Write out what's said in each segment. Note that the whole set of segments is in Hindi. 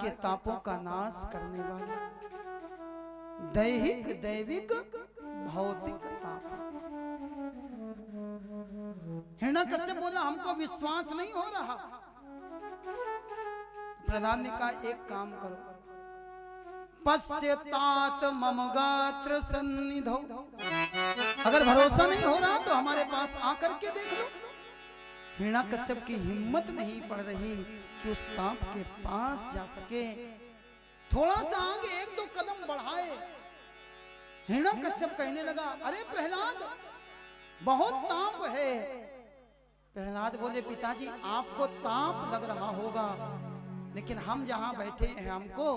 के तापों का नाश करने वाले, दैहिक दैविक भौतिक ताप। हिरण्यकश्यप बोला हमको विश्वास नहीं हो रहा। प्रहलाद ने कहा एक काम करो, पश्यतात मम गात्र सन्निधौ, अगर भरोसा नहीं हो रहा तो हमारे पास आकर के देख लो। हिरण्यकश्यप की हिम्मत नहीं पड़ रही कि उस ताप के पास जा सके। थोड़ा सा आगे एक दो कदम बढ़ाए, हिरण्यकश्यप कहने लगा अरे प्रहलाद बहुत ताप है। प्रहलाद बोले पिताजी आपको ताप लग रहा होगा, लेकिन हम जहां बैठे हैं हमको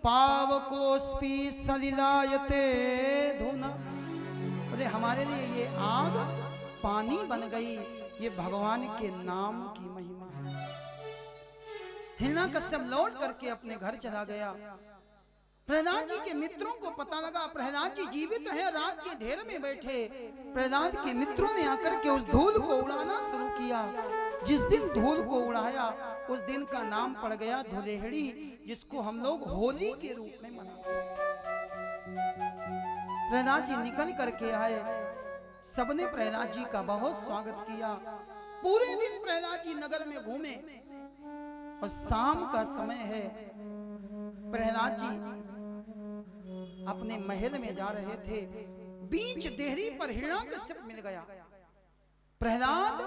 पावकोस्पी सलिलायते धुना, बोले हमारे लिए ये आग पानी बन गई, ये भगवान के नाम की महिमा है। हिरण्यकश्यप लौट करके अपने घर चला गया। प्रहलाद जी के मित्रों को पता लगा प्रहलाद जी जीवित है, रात के ढेर में बैठे। प्रहलाद के मित्रों ने आकर के उस धूल को उड़ाना शुरू किया। जिस दिन धूल को उड़ाया उस दिन का नाम पड़ गया धुलेहड़ी, जिसको हम लोग होली के रूप में मनाते हैं। प्रहलाद जी निकल करके आए, सबने प्रहलाद जी का बहुत स्वागत किया। पूरे दिन प्रहलाद जी नगर में घूमे और शाम का समय है। प्रहलाद जी अपने महल में जा रहे थे, बीच देहरी पर हिरण्यकश्यप मिल गया। प्रहलाद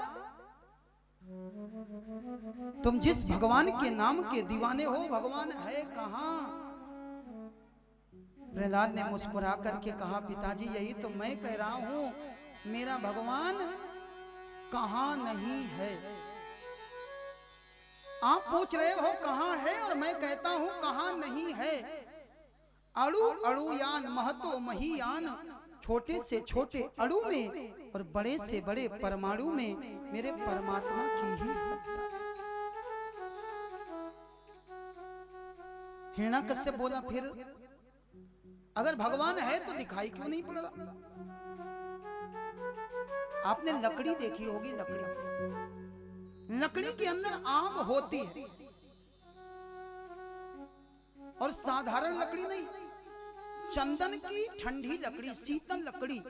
तुम जिस भगवान के नाम के दीवाने हो, भगवान है कहां? प्रहलाद ने मुस्कुरा करके कहा पिताजी यही तो मैं कह रहा हूं, मेरा भगवान कहां नहीं है। आप पूछ रहे हो कहां है और मैं कहता हूं कहां नहीं है। अणु अणुयान महतो महीयान, छोटे से छोटे अणु में और बड़े से बड़े परमाणु में मेरे परमात्मा की ही सत्ता है। हिरण्यकश्यप बोला फिर अगर भगवान है तो दिखाई क्यों नहीं पड़ रहा? आपने लकड़ी देखी होगी, लकड़ी के अंदर आग होती है और साधारण लकड़ी नहीं, चंदन की ठंडी लकड़ी, शीतल लकड़ी।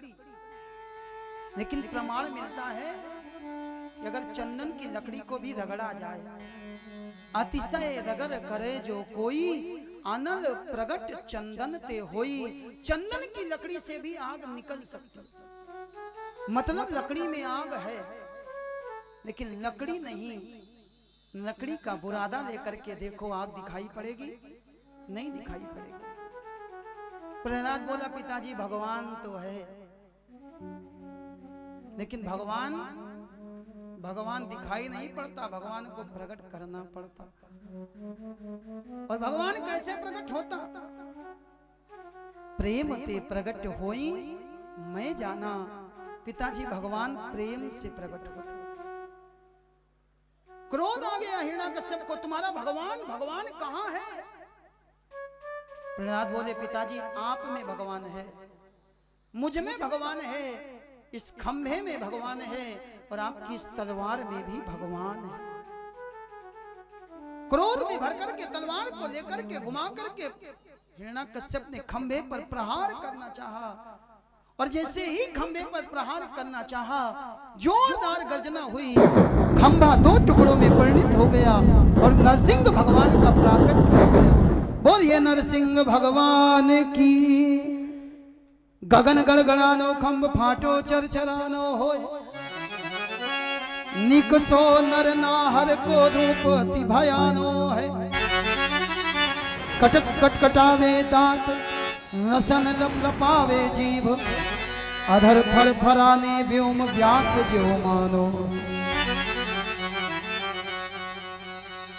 लेकिन प्रमाण मिलता है कि अगर चंदन की लकड़ी को भी रगड़ा जाए, अतिशय रगड़ करे जो कोई, अनल प्रगट चंदन ते होई, चंदन की लकड़ी से भी आग निकल सकती। मतलब लकड़ी में आग है, लेकिन लकड़ी नहीं, लकड़ी का बुरादा लेकर के देखो आग दिखाई पड़ेगी? नहीं दिखाई पड़ेगी। प्रहलाद बोला पिताजी भगवान तो है, लेकिन भगवान दिखाई नहीं पड़ता, भगवान को प्रकट करना पड़ता। और भगवान कैसे प्रकट होता? प्रेम ते प्रकट होई मैं जाना। पिताजी भगवान प्रेम से प्रकट होता। क्रोध आ गया हिरण्यकश्यप को, तुम्हारा भगवान कहां है? प्रहलाद बोले पिताजी आप में भगवान है, मुझ में भगवान है, इस खंभे में भगवान है और आपकी इस तलवार में भी भगवान है। क्रोध में भर करके तलवार को लेकर के घुमा करके हिरण्यकश्यप ने खंभे पर प्रहार करना चाहा, और जैसे ही खंभे पर प्रहार करना चाहा, जोरदार गर्जना हुई, खंभा दो टुकड़ों में परिणित हो गया और नरसिंह भगवान का प्राकट्य हो गया। बोलिए नरसिंह भगवान की। गगन गड़गड़ानो खंभ फाटो चरचरानो होय, निकसो नर नाहर को रूप अति भयानो है। कटक कटकटावे दांत, रसन लपलपावे जीभ, अधर फर फराने व्योम व्यास जो मानो।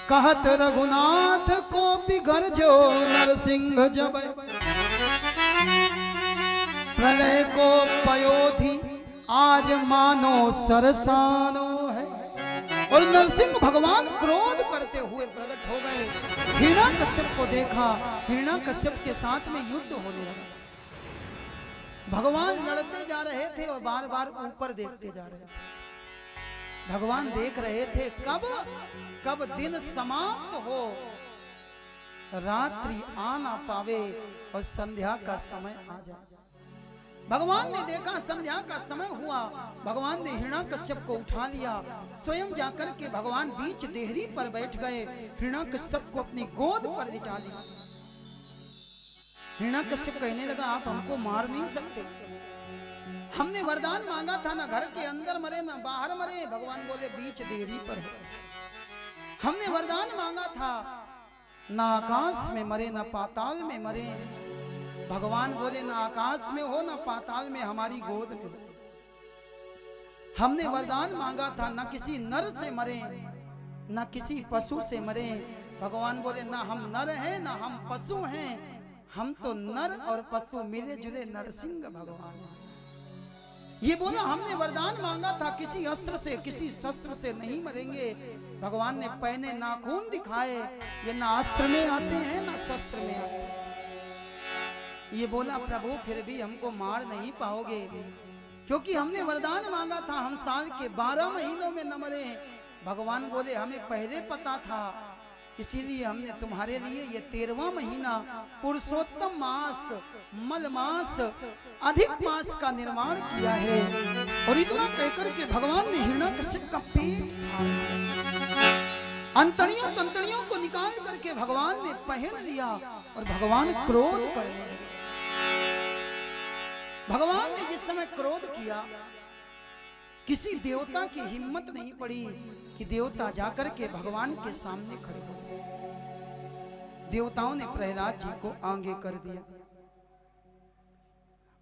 कहत रघुनाथ को बिगर जो नरसिंह जब, प्रलय को पयोधि आज मानो सरसानो है। और नरसिंह भगवान क्रोध करते हुए प्रकट हो गए। हिरण्यकश्यप को देखा, हिरण्यकश्यप के साथ में युद्ध होने लगा। भगवान लड़ते जा रहे थे और बार बार ऊपर देखते जा रहे थे। भगवान देख रहे थे कब दिन समाप्त हो, रात्रि आ ना पावे और संध्या का समय आ जाए। भगवान ने देखा संध्या का समय हुआ, भगवान ने हिरण्यकश्यप को उठा लिया, स्वयं जाकर के भगवान बीच देहरी पर बैठ गए, हिरण्यकश्यप को अपनी गोद पर लिटा लिया। हिरण्यकश्यप कहने लगा, आप हमको मार नहीं सकते, हमने वरदान मांगा था, ना घर के अंदर मरे ना बाहर मरे। भगवान बोले बीच देहरी पर है। हमने वरदान मांगा था, ना आकाश में मरे ना पाताल में मरे। भगवान बोले ना आकाश में हो ना पाताल में, हमारी गोद में हो। हमने वरदान मांगा था, ना किसी नर से मरे ना किसी पशु से मरे। भगवान बोले ना हम नर हैं ना हम पशु हैं, हम तो नर और पशु मिले जुले नरसिंह भगवान हैं। ये बोला हमने वरदान मांगा था, किसी अस्त्र से किसी शस्त्र से नहीं मरेंगे। भगवान ने पहने नाखून दिखाए, ये ना अस्त्र में आते हैं ना शस्त्र में आते हैं। ये बोला प्रभु फिर भी हमको मार नहीं पाओगे, क्योंकि हमने वरदान मांगा था, हम साल के 12 महीनों में न मरे। भगवान बोले हमें पहले पता था, इसीलिए हमने तुम्हारे लिए ये 13वां महीना पुरुषोत्तम मास मल मास अधिक मास का निर्माण किया है। और इतना कहकर के भगवान ने हिरण्यकश्यप का पेट अंतड़ियों तंतड़ियों को निकाल करके भगवान ने पहन लिया और भगवान क्रोध करने लगे। भगवान ने जिस समय क्रोध किया, किसी देवता की हिम्मत नहीं पड़ी कि देवता जाकर के भगवान के सामने खड़े हो जाए। देवताओं ने प्रहलाद जी को आगे कर दिया,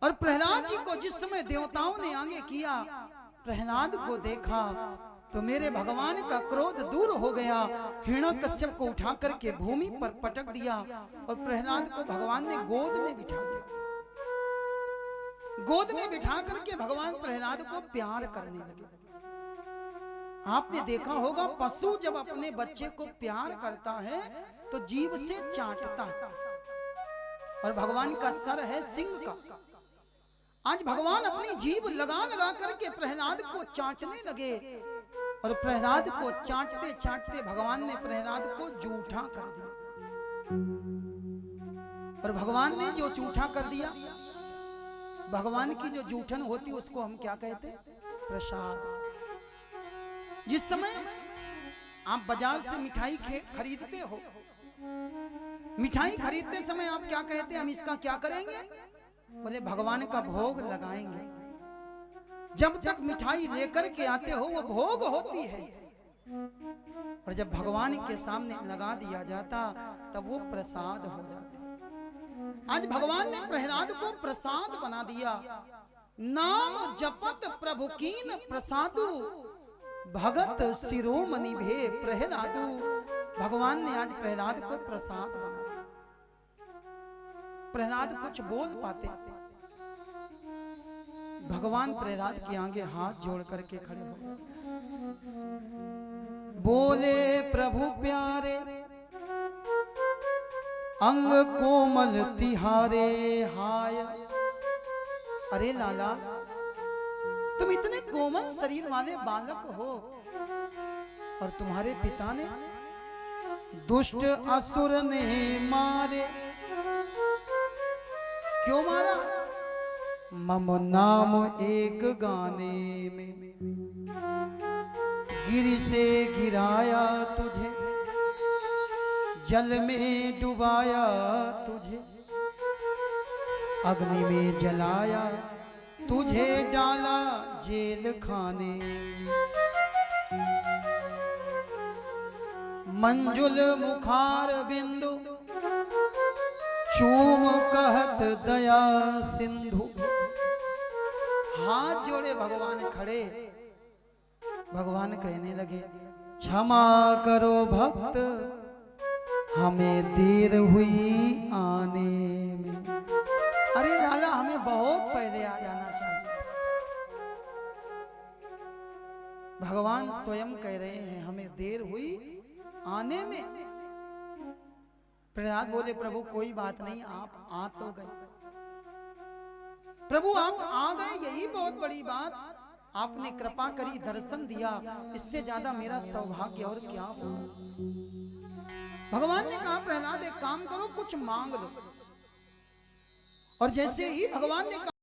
और प्रहलाद जी को जिस समय देवताओं ने आगे किया, प्रहलाद को देखा तो मेरे भगवान का क्रोध दूर हो गया। हिरण्यकश्यप को उठा करके भूमि पर पटक दिया और प्रहलाद को भगवान ने गोद में बिठा दिया। गोद में बिठा करके भगवान प्रहलाद को प्यार करने लगे। आपने देखा होगा पशु जब अपने बच्चे को प्यार करता है तो जीभ से चाटता है, और भगवान का सर है सिंह का। आज भगवान अपनी जीभ लगा लगा करके प्रहलाद को चाटने लगे, और प्रहलाद को चाटते चाटते भगवान ने प्रहलाद को जूठा कर दिया। और भगवान ने जो जूठा कर दिया, भगवान की जो जूठन होती उसको हम क्या कहते हैं? प्रसाद। जिस समय आप बाजार से मिठाई खरीदते हो, मिठाई खरीदते समय आप क्या कहते हैं? हम इसका क्या करेंगे? बोले भगवान का भोग लगाएंगे। जब तक मिठाई लेकर के आते हो वो भोग होती है, और जब भगवान के सामने लगा दिया जाता तब वो प्रसाद हो जाता। आज भगवान ने प्रहलाद को प्रसाद बना दिया। नाम जपत प्रभु कीन प्रसादु, भगत शिरोमणि भे प्रहलादु। भगवान ने आज प्रहलाद को प्रसाद बना दिया। प्रहलाद कुछ बोल पाते, भगवान प्रहलाद के आगे हाथ जोड़ करके खड़े हो गए। बोले प्रभु प्यारे अंग कोमल तिहारे हाय। अरे लाला, तुम इतने कोमल शरीर वाले बालक हो, और तुम्हारे पिता ने दुष्ट असुर ने मारे। क्यों मारा? मम नाम एक गाने में गिर से गिराया तुझे, जल में डुबाया तुझे, अग्नि में जलाया तुझे, डाला जेल खाने। मंजुल मुखार बिंदु चूम कहत दया सिंधु। हाथ जोड़े भगवान खड़े, भगवान कहने लगे क्षमा करो भक्त, हमें देर हुई आने में। अरे लाला, हमें बहुत पहले आ जाना चाहिए। भगवान स्वयं कह रहे हैं हमें देर हुई आने में। प्रहलाद बोले प्रभु कोई बात नहीं, आप आ तो गए। प्रभु आप आ गए, यही बहुत बड़ी बात। आपने कृपा करी, दर्शन दिया, इससे ज्यादा मेरा सौभाग्य और क्या होगा। भगवान ने कहा प्रहलाद एक काम करो, कुछ मांग लो। और जैसे ही भगवान ने कहा